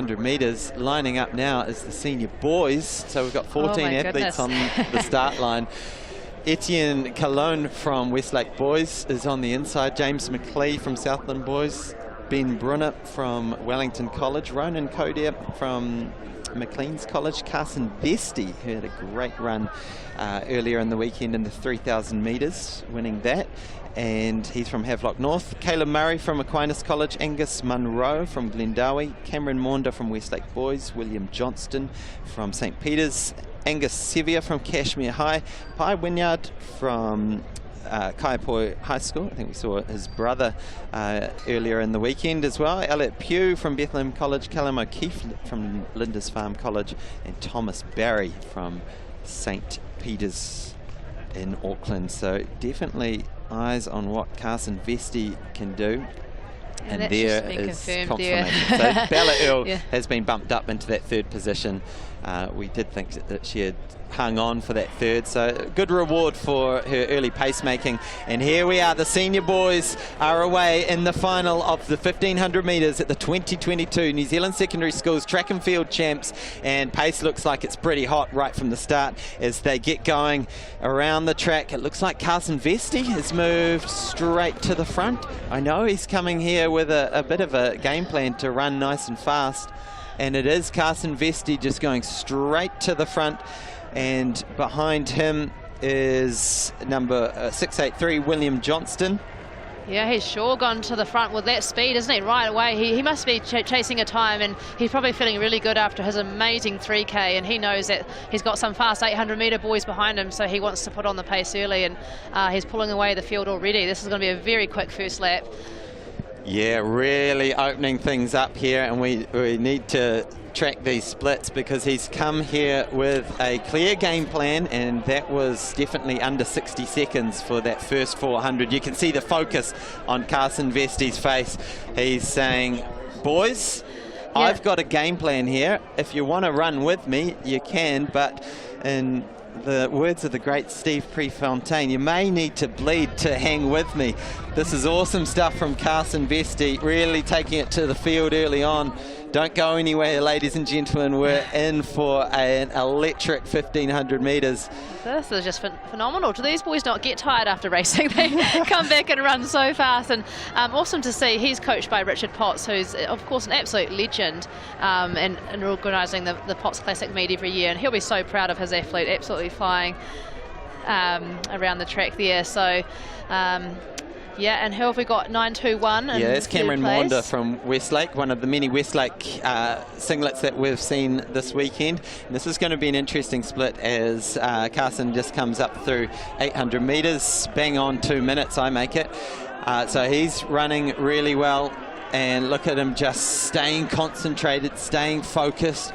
100 metres. Lining up now is the senior boys. So we've got 14 athletes on the start line. Etienne Cologne from Westlake Boys is on the inside. James McLeay from Southland Boys. Ben Brunner from Wellington College. Ronan Coder from McLean's College. Carson Vesti, who had a great run earlier in the weekend in the 3,000 metres, winning that. And he's from Havelock North. Caleb Murray from Aquinas College. Angus Munro from Glendowie. Cameron Maunder from Westlake Boys. William Johnston from St. Peter's. Angus Sevier from Cashmere High. Pai Wynyard from Kaiapoi High School. I think we saw his brother earlier in the weekend as well. Elliot Pugh from Bethlehem College. Callum O'Keefe from Lindisfarne College. And Thomas Barry from St. Peter's in Auckland. So definitely eyes on what Carson Vesti can do. And there is confirmation. So Bella Earl has been bumped up into that third position. We did think that she had hung on for that third, so good reward for her early pacemaking. And here we are, the senior boys are away in the final of the 1500 metres at the 2022 New Zealand Secondary Schools Track and Field Champs, and pace looks like it's pretty hot right from the start as they get going around the track. It looks like Carson Vesti has moved straight to the front. I know he's coming here with a bit of a game plan to run nice and fast, and it is Carson Vesti just going straight to the front. And behind him is number 683, William Johnston. Yeah, he's sure gone to the front with that speed, isn't he? Right away, he must be chasing a time, and he's probably feeling really good after his amazing 3K, and he knows that he's got some fast 800-metre boys behind him, so he wants to put on the pace early, and he's pulling away the field already. This is going to be a very quick first lap. Yeah, really opening things up here, and we need to track these splits because he's come here with a clear game plan, and that was definitely under 60 seconds for that first 400. You can see the focus on Carson Vesti's face. He's saying, boys, I've got a game plan here. If you want to run with me, you can, but in the words of the great Steve Prefontaine, you may need to bleed to hang with me. This is awesome stuff from Carson Vesti, really taking it to the field early on. Don't go anywhere, ladies and gentlemen. We're in for an electric 1500 metres. This is just phenomenal. Do these boys not get tired after racing? They come back and run so fast, and awesome to see. He's coached by Richard Potts, who's of course an absolute legend in organising the Potts Classic meet every year, and he'll be so proud of his athlete, absolutely flying around the track there. So yeah, and who have we got? 921. Yeah, it's Cameron Maunder from Westlake, one of the many Westlake singlets that we've seen this weekend. And this is going to be an interesting split as Carson just comes up through 800 metres, bang on 2 minutes, I make it. So he's running really well, and look at him just staying concentrated, staying focused.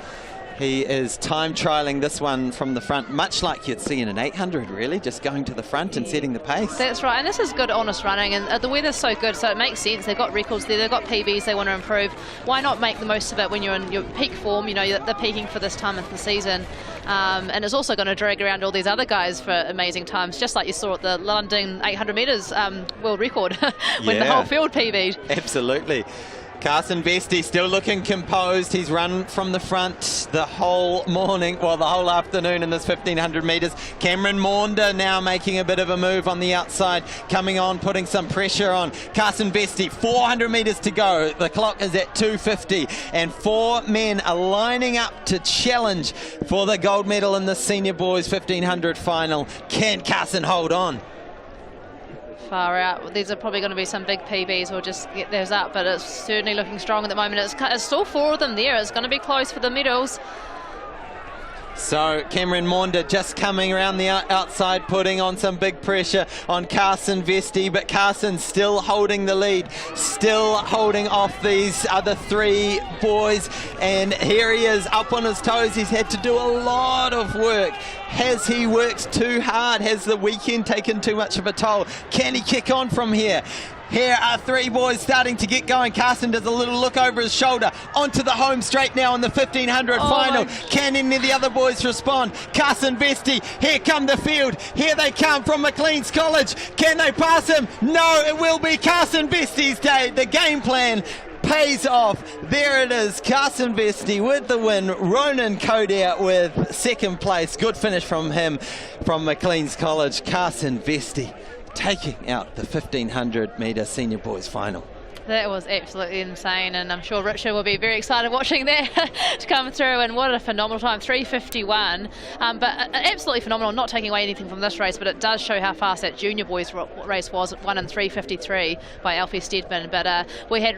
He is time trialling this one from the front, much like you'd see in an 800, really, just going to the front and setting the pace. That's right, and this is good, honest running, and the weather's so good, so it makes sense. They've got records there, they've got PBs they want to improve. Why not make the most of it when you're in your peak form? You know, they're peaking for this time of the season. And it's also going to drag around all these other guys for amazing times, just like you saw at the London 800 metres world record when the whole field PB'd. Absolutely. Carson Vesti still looking composed. He's run from the front the whole morning, well, the whole afternoon in this 1500 metres. Cameron Maunder now making a bit of a move on the outside, coming on, putting some pressure on Carson Vesti. 400 metres to go. The clock is at 2:50, and 4 men are lining up to challenge for the gold medal in the senior boys 1500 final. Can Carson hold on? Far out. These are probably going to be some big PBs. We'll just get those up, but it's certainly looking strong at the moment. It's still 4 of them there. It's going to be close for the medals. So Cameron Maunder just coming around the outside, putting on some big pressure on Carson Vesti, but Carson still holding the lead, still holding off these other 3 boys, and here he is up on his toes. He's had to do a lot of work. Has he worked too hard? Has the weekend taken too much of a toll? Can he kick on from here? Here are 3 boys starting to get going. Carson does a little look over his shoulder onto the home straight now in the 1500 final. Can any of the other boys respond? Carson Vesti, here come the field. Here they come from McLean's College. Can they pass him? No, it will be Carson Vesti's day. The game plan pays off. There it is, Carson Vesti with the win, Ronan Coder with second place. Good finish from him from Maclean's College. Carson Vesti taking out the 1500 metre senior boys final. That was absolutely insane, and I'm sure Richard will be very excited watching that to come through. And what a phenomenal time, 3:51. But absolutely phenomenal, not taking away anything from this race, but it does show how fast that junior boys race was, 1 in 3:53 by Alfie Steadman. But we had